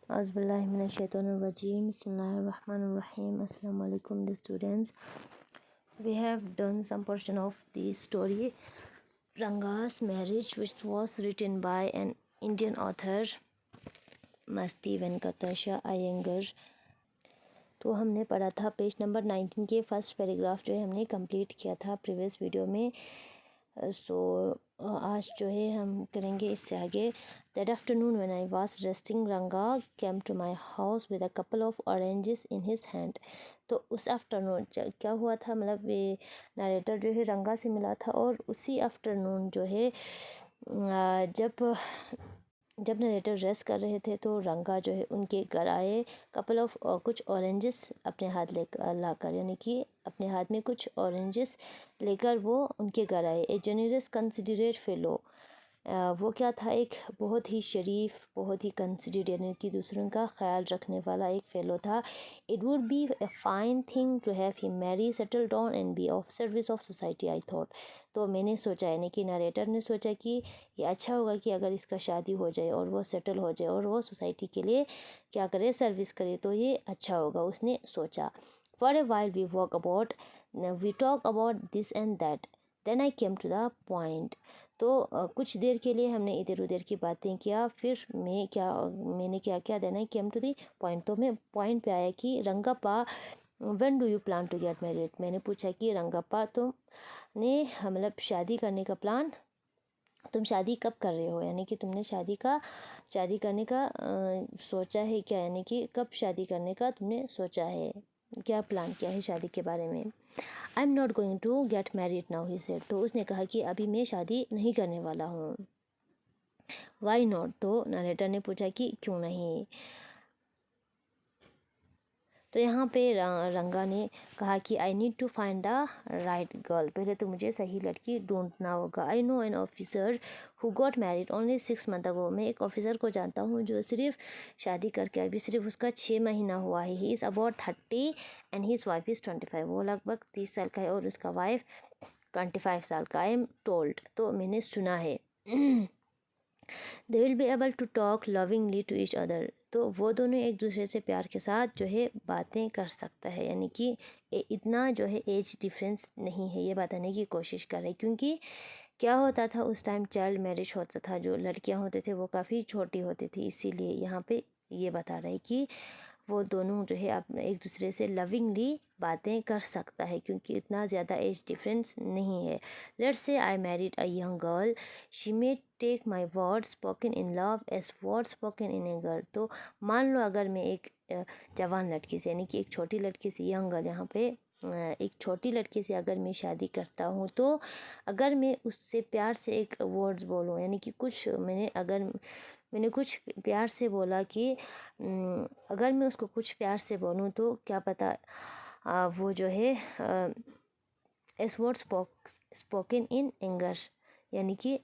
Auzubillahiminash-shaytanir-rajim. Bismillahir-rahmanir-rahim. Assalamu alaikum, dear students. We have done some portion of the story Ranga's Marriage, which was written by an Indian author, मस्ती वेंकटेशा अयंगर. तो हमने पढ़ा था page number 19 के first paragraph जो है हमने कंप्लीट किया था प्रीवियस वीडियो में. आज जो है हम करेंगे इससे आगे. That afternoon when I was resting Ranga came to my house with a couple of oranges in his hand. तो उस आफ्टरनून क्या हुआ था, मतलब ये नरेटर जो है रंगा से मिला था और उसी आफ्टरनून जो है जब नरेटर रेस्ट कर रहे थे तो रंगा जो है उनके घर आए. कपल ऑफ कुछ ऑरेंजेस अपने हाथ लाकर, यानी कि अपने हाथ में कुछ ऑरेंजेस लेकर वो उनके घर आए. ए जेनरस कंसिडरेट फेलो, वो क्या था, एक बहुत ही शरीफ, बहुत ही कंसिडरेट यानी कि दूसरों का ख्याल रखने वाला एक फेलो था. It would be a fine thing to have him marry, settle down and be of service of society I thought. तो मैंने सोचा, यानी कि नरेटर ने सोचा कि ये अच्छा होगा कि अगर इसका शादी हो जाए और वो सेटल हो जाए और वो सोसाइटी के लिए क्या करे, सर्विस करे, तो ये अच्छा होगा, उसने सोचा. For a while we talk about this and that, then I came to the point. तो कुछ देर के लिए हमने इधर उधर की बातें किया, फिर मैंने क्या किया, then I came to the point. तो मैं पॉइंट पे आया कि Rangappa when do you plan to get married. मैंने पूछा कि रंगप्पा तुमने मतलब तुम शादी कब कर रहे हो, यानी कि तुमने शादी करने का सोचा है क्या, यानी कि कब शादी करने का तुमने सोचा है, क्या प्लान किया है शादी के बारे में. I am not going to get married now he said. तो उसने कहा कि अभी मैं शादी नहीं करने वाला हूँ. वाई नॉट, तो नरेटर ने पूछा कि क्यों नहीं. तो यहाँ पे रंगा ने कहा कि I need to find the right girl. पहले तो मुझे सही लड़की ढूंढना होगा. I know an officer who got married only 6 month ago. मैं एक ऑफिसर को जानता हूँ जो सिर्फ शादी करके अभी सिर्फ उसका 6 महीना हुआ है. He is about 30 and his wife is 25. वो लगभग 30 साल का है और उसका वाइफ 25 साल का. आई एम टोल्ड, तो मैंने सुना है. They will be able to talk lovingly to each other. तो वो दोनों एक दूसरे से प्यार के साथ जो है बातें कर सकता है, यानी कि इतना जो है एज डिफरेंस नहीं है, ये बताने की कोशिश कर रहे. क्योंकि क्या होता था उस टाइम, चाइल्ड मैरिज होता था, जो लड़कियां होते थे वो काफ़ी छोटी होती थी. इसीलिए यहाँ पे ये बता रहे कि वो दोनों जो है अपने एक दूसरे से लविंगली बातें कर सकता है क्योंकि इतना ज़्यादा एज डिफरेंस नहीं है. Let's say I married a young girl, she may take my word spoken in love as word spoken in anger. तो मान लो अगर मैं एक जवान लड़की से, यानी कि एक छोटी लड़की से, यंग गर्ल यहाँ पे एक छोटी लड़की से अगर मैं शादी करता हूँ, तो अगर मैं उससे प्यार से एक वर्ड्स बोलूँ, यानी कि कुछ मैंने कुछ प्यार से बोला कि अगर मैं उसको कुछ प्यार से बोलूँ तो क्या पता वो जो है as word spoken in anger, यानी कि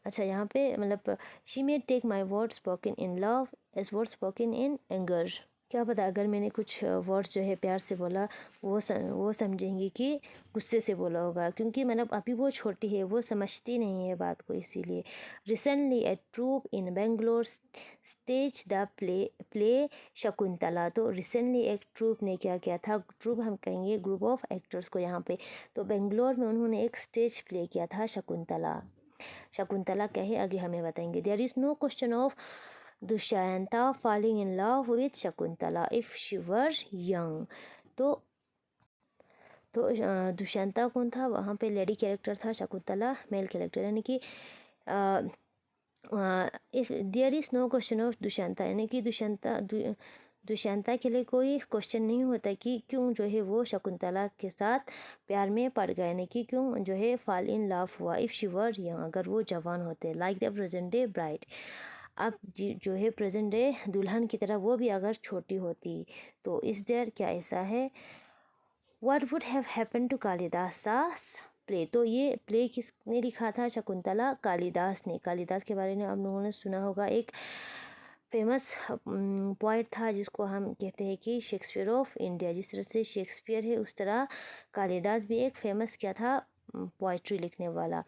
अच्छा यहाँ पे मतलब she may take my word spoken in love as word spoken in anger. क्या पता अगर मैंने कुछ वर्ड्स जो है प्यार से बोला वो समझेंगी कि गुस्से से बोला होगा, क्योंकि मतलब अभी वो छोटी है, वो समझती नहीं है बात को. इसीलिए recently a troupe in Bangalore stage the play Shakuntala. तो रिसेंटली एक ट्रूप ने क्या किया था, ट्रूप हम कहेंगे ग्रुप ऑफ एक्टर्स को यहाँ पे. तो बेंगलोर में उन्होंने एक स्टेज प्ले किया था शकुंतला. शकुंतला क्या है आगे हमें बताएंगे. There is no question of Dushyanta falling in love with Shakuntala if she were young. तो दुष्यंता कौन था, वहाँ पे लेडी कैरेक्टर था, शकुंतला मेल कैरेक्टर, यानी कि if there is no question of Dushyanta, यानी कि दुष्यंता के लिए कोई क्वेश्चन नहीं होता कि क्यों जो है वो शकुंतला के साथ प्यार में पड़ गए, यानी कि क्यों जो है फॉल इन लव हुआ. इफ़ शी वर यंग, अगर वो जवान होते. Like the present day bride, अब जो है प्रेजेंट डे दुल्हन की तरह वो भी अगर छोटी होती. तो इस देर क्या ऐसा है. What would have happen to Kalidas play. तो ये प्ले किसने लिखा था, शकुंतला, कालिदास ने. कालिदास के बारे में आप लोगों ने सुना होगा, एक फेमस पोइट था जिसको हम कहते हैं कि शेक्सपियर ऑफ इंडिया. जिस तरह से शेक्सपियर है उस तरह कालिदास भी एक फेमस क्या था, पोइट्री लिखने वाला.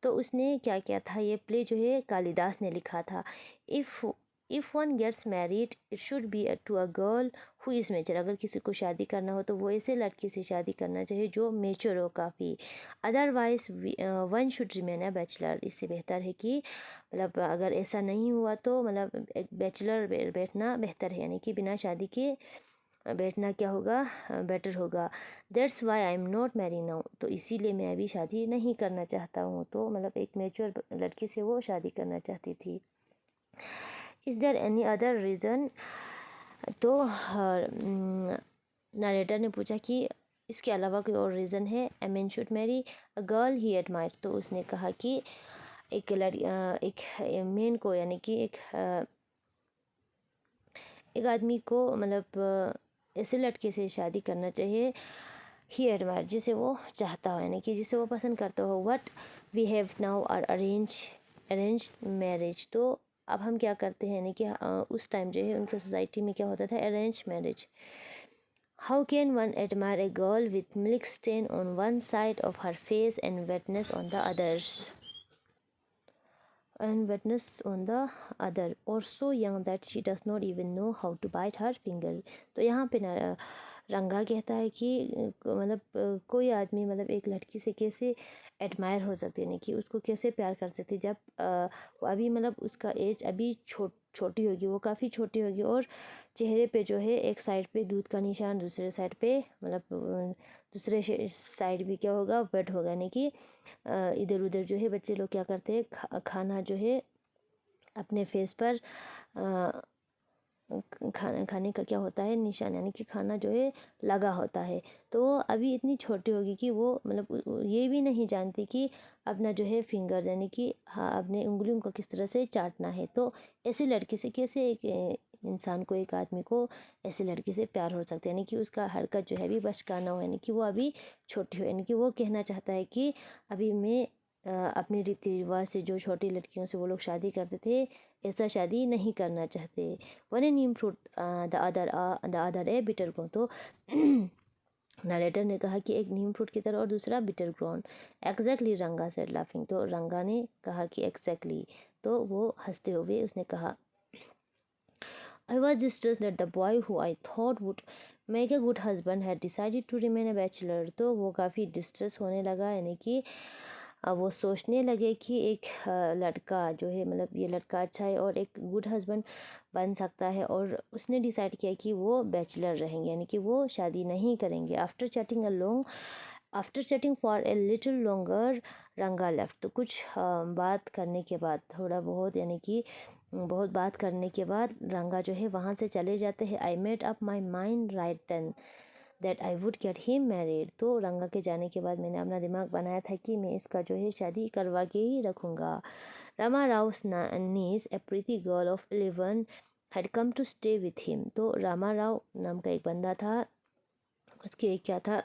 तो उसने क्या किया था, ये प्ले जो है कालिदास ने लिखा था. If if one gets married it should be to a girl who is mature. अगर किसी को शादी करना हो तो वो ऐसे लड़की से शादी करना चाहिए जो मेच्योर हो काफ़ी। Otherwise one should remain a bachelor. इससे बेहतर है कि मतलब अगर ऐसा नहीं हुआ तो मतलब एक बैचलर बैठना बेहतर है, यानी कि बिना शादी के बैठना क्या होगा, बेटर होगा। That's why I am not marry now. तो इसीलिए मैं अभी शादी नहीं करना चाहता हूँ। तो मतलब एक मेच्योर लड़की से वो शादी करना चाहती थी। Is there any other reason. तो नरेटर ने पूछा कि इसके अलावा कोई और रीज़न है। A man should marry a girl he admire. तो उसने कहा कि एक एक मैन को, यानी कि एक आदमी को मतलब ऐसे लड़के से शादी करना चाहिए ही एडमायर, जिसे वो चाहता हो, यानी कि जिसे वो पसंद करता हो। What we have now are arrange marriage. तो अब हम क्या करते हैं, यानी कि उस टाइम जो है उनकी सोसाइटी में क्या होता था, arrange marriage. How can one admire a girl with milk stain on one side of her face and wetness on the others and wetness on the other, or so young that she does not even know how to bite her finger। तो यहाँ पे ना रंगा कहता है कि मतलब कोई आदमी मतलब एक लड़की से कैसे एडमायर हो सकते हैं, कि उसको कैसे प्यार कर सकती जब वो अभी मतलब उसका एज अभी छोटी होगी, वो काफ़ी छोटी होगी, और चेहरे पे जो है एक साइड पे दूध का निशान, दूसरे साइड पे मतलब दूसरे साइड भी क्या होगा, वेट होगा, यानी कि इधर उधर जो है बच्चे लोग क्या करते हैं, खाना जो है अपने फेस पर खाना खाने का क्या होता है, निशान, यानी कि खाना जो है लगा होता है। तो वो अभी इतनी छोटी होगी कि वो मतलब ये भी नहीं जानती कि अपना जो है फिंगर, यानी कि हाँ अपने उंगलियों को किस तरह से चाटना है। तो ऐसे लड़के से कैसे एक इंसान को, एक आदमी को ऐसे लड़के से प्यार हो सकता है, यानी कि उसका हरकत जो है अभी बचकाना हो, यानी कि वो अभी छोटी हो, यानी कि वो कहना चाहता है कि अभी मैं अपने रीति रिवाज से जो छोटी लड़कियों से वो लोग शादी करते थे ऐसा शादी नहीं करना चाहते। One A Neem fruit the other A bitter grown. तो नरेटर ने कहा कि एक नीम फ्रूट की तरह और दूसरा बिटर ग्रोन। एग्जैक्टली रंगा सेड लाफिंग। तो रंगा ने कहा कि एग्जैक्टली। तो वो हंसते हुए उसने कहा, I was distressed that the boy who I thought would make a good husband had decided to remain a bachelor। तो वो काफ़ी डिस्ट्रेस होने लगा, यानी कि वो सोचने लगे कि एक लड़का जो है मतलब ये लड़का अच्छा है और एक गुड हस्बैंड बन सकता है, और उसने डिसाइड किया कि वो बैचलर रहेंगे, यानी कि वो शादी नहीं करेंगे। After chatting for a little longer रंगा लेफ्ट। तो कुछ बात करने के बाद, थोड़ा बहुत यानी कि बहुत बात करने के बाद रंगा जो है वहाँ से चले जाते हैं। I made up my mind right then that I would get him married. तो रंगा के जाने के बाद मैंने अपना दिमाग बनाया था कि मैं इसका जो है शादी करवा के ही रखूँगा। Rama Rao's niece a pretty girl of 11 had come to stay with him. तो रामा राव नाम का एक बंदा था, उसके एक क्या था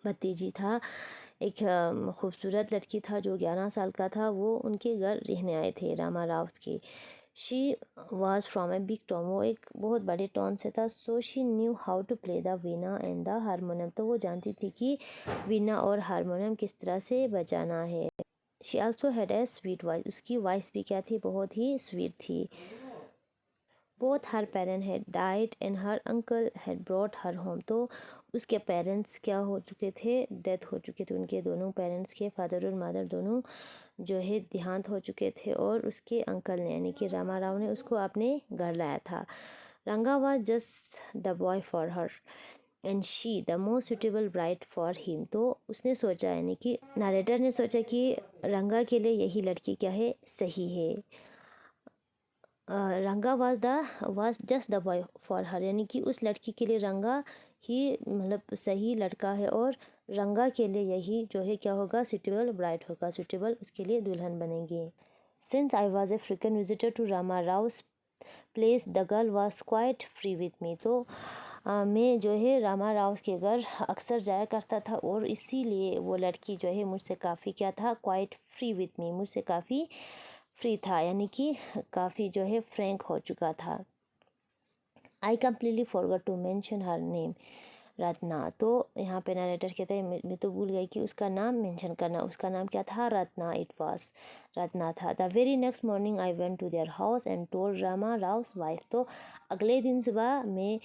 भतीजी था, एक खूबसूरत लड़की था जो 11 साल का था। वो उनके घर रहने आए थे रामा राव के। She was from a big town. वो एक बहुत बड़े टाउन से था। So she knew how to play the veena and the harmonium. तो वो जानती थी कि वीणा और हारमोनियम किस तरह से बजाना है। She also had a sweet voice. उसकी वॉइस भी क्या थी, बहुत ही स्वीट थी। Both her parent had died and her uncle had brought her home. तो उसके पेरेंट्स क्या हो चुके थे, डेथ हो चुके थे उनके दोनों पेरेंट्स के, फादर और मदर दोनों जो है देहांत हो चुके थे, और उसके अंकल ने यानी कि रामा राव ने उसको अपने घर लाया था। रंगा was just the boy for her and she the most suitable bride for him. तो उसने सोचा, यानी कि नरेटर ने सोचा कि रंगा के लिए यही लड़की क्या है, सही है। रंगा was just the boy for her, यानी कि उस लड़की के लिए रंगा ही मतलब सही लड़का है, और रंगा के लिए यही जो है क्या होगा, सुटेबल ब्राइड होगा, सुटेबल उसके लिए दुल्हन बनेगी। Since I was a frequent visitor to Rama Rao's place the girl was quite free with me. तो मैं जो है रामा राव के घर अक्सर जाया करता था, और इसीलिए वो लड़की जो है मुझसे काफ़ी क्या था, क्वाइट फ्री विथ मी, मुझसे काफ़ी फ्री था, यानी कि काफ़ी जो है फ्रैंक हो चुका था। I completely forgot to mention her name. Ratna. तो यहाँ पे नरेटर कहते हैं मैं तो भूल गई कि उसका नाम मेंशन करना। उसका नाम क्या था? रत्ना। इट वाज रत्ना था। The very next morning I went to their house and told Rama Rao's wife. तो अगले दिन सुबह मैं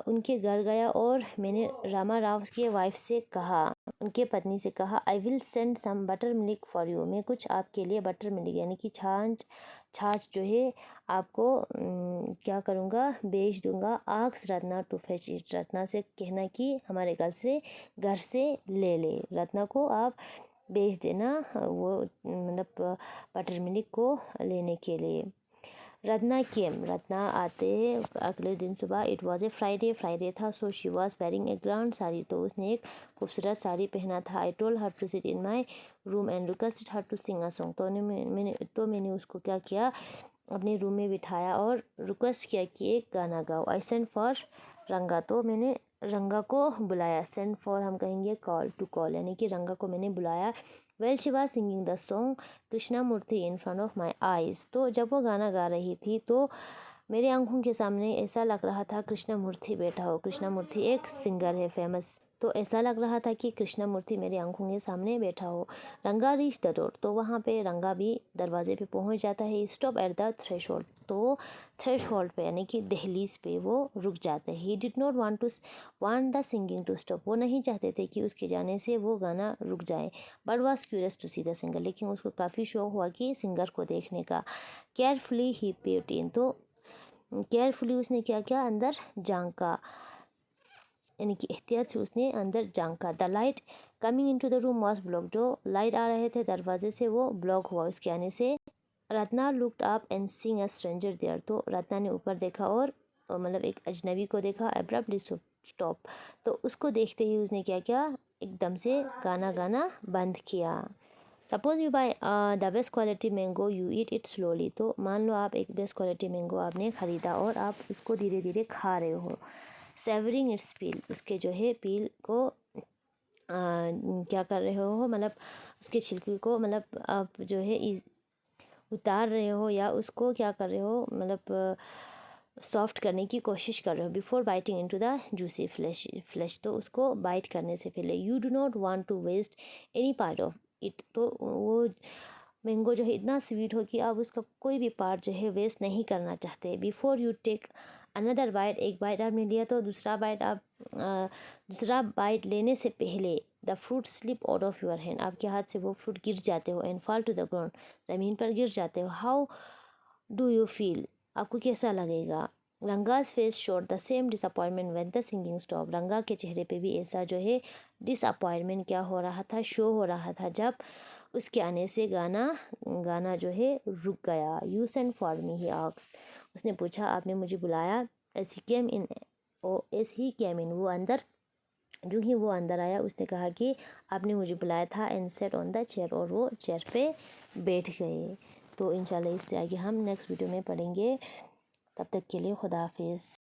उनके घर गया और मैंने रामा राव के वाइफ से कहा, उनके पत्नी से कहा, I will send some butter milk for you. मैं कुछ आपके लिए बटर मिल्क यानी कि छाछ जो है आपको क्या करूँगा, भेज दूँगा। Ask Ratna to fetch it. Ratna से कहना कि हमारे घर से ले ले। रत्ना को आप भेज देना वो मतलब बटर मिल्क को लेने के लिए। रत्ना केम। रत्ना आते अगले दिन सुबह। इट वॉज ए फ्राइडे था। So she was wearing a grand sari. तो उसने एक खूबसूरत साड़ी पहना था। I told her to sit in my room and requested her to sing a song. तो मैंने उसको क्या किया, अपने रूम में बिठाया और रिक्वेस्ट किया कि एक गाना गाओ। आई सेंड फॉर रंगा। तो मैंने रंगा को बुलाया। सेंड फॉर हम कहेंगे कॉल टू कॉल, यानी कि रंगा को मैंने बुलाया। Well she was singing the song Krishna Murthy in front of my eyes. तो जब वो गाना गा रही थी तो मेरे आंखों के सामने ऐसा लग रहा था कृष्णा मूर्ति बैठा हो। कृष्णा मूर्ति एक सिंगर है फेमस। तो ऐसा लग रहा था कि कृष्णा मूर्ति मेरे आंखों के सामने बैठा हो। रंगा रीच द डोर। तो वहाँ पे रंगा भी दरवाजे पे पहुँच जाता है। Stop at the threshold. तो थ्रेशोल्ड पे यानी कि दहलीज पे वो रुक जाते हैं। He did not want the singing to stop. वो नहीं चाहते थे कि उसके जाने से वो गाना रुक जाए। But was curious to see the singer. लेकिन उसको काफ़ी शौक हुआ कि सिंगर को देखने का। केयरफुली ही पेव्ड इन। तो केयरफुली उसने क्या किया, अंदर झांका, यानी कि एहतियात से उसने अंदर झांका। The light coming into the room was block. जो लाइट आ रहे थे दरवाजे से वो ब्लॉक हुआ उसके आने से। Ratna looked up and seeing a stranger there. तो रत्ना ने ऊपर देखा और मतलब एक अजनबी को देखा। Abruptly stop. तो उसको देखते ही उसने क्या किया, एकदम से गाना बंद किया। Suppose you by the best quality mango you eat it slowly. तो मान लो आप एक बेस्ट क्वालिटी मैंगो आपने ख़रीदा और आप उसको धीरे धीरे खा रहे हो। सेवरिंग इट्स पील। उसके जो है पील को क्या कर रहे हो, मतलब उसके छिलके को मतलब आप जो है उतार रहे हो या उसको क्या कर रहे हो, मतलब सॉफ्ट करने की कोशिश कर रहे हो। Before biting into the juicy flesh. तो उसको बाइट करने से पहले। You do not want to waste any part of it. तो वो मैंगो जो है इतना स्वीट हो कि आप उसका कोई भी पार्ट जो है वेस्ट नहीं करना चाहते। Before you take another bite. एक बाइट आपने लिया तो दूसरा बाइट लेने से पहले the fruit slip out of your hand. आपके हाथ से वो फ्रूट गिर जाते हो। And fall to the ground. ज़मीन पर गिर जाते हो। How do you feel. आपको कैसा लगेगा। Ranga's face showed the same disappointment when the singing stop. रंगा के चेहरे पे भी ऐसा जो है डिसअपॉइंटमेंट क्या हो रहा था, शो हो रहा था जब उसके आने से गाना जो है रुक गया। You send for me he asked. उसने पूछा आपने मुझे बुलाया। एस ही केम इन। वो अंदर जो ही वो अंदर आया उसने कहा कि आपने मुझे बुलाया था। And set on the chair. और वो चेयर पे बैठ गए। तो इंशाल्लाह इससे आगे हम नेक्स्ट वीडियो में पढ़ेंगे। तब तक के लिए खुदा हाफिज़।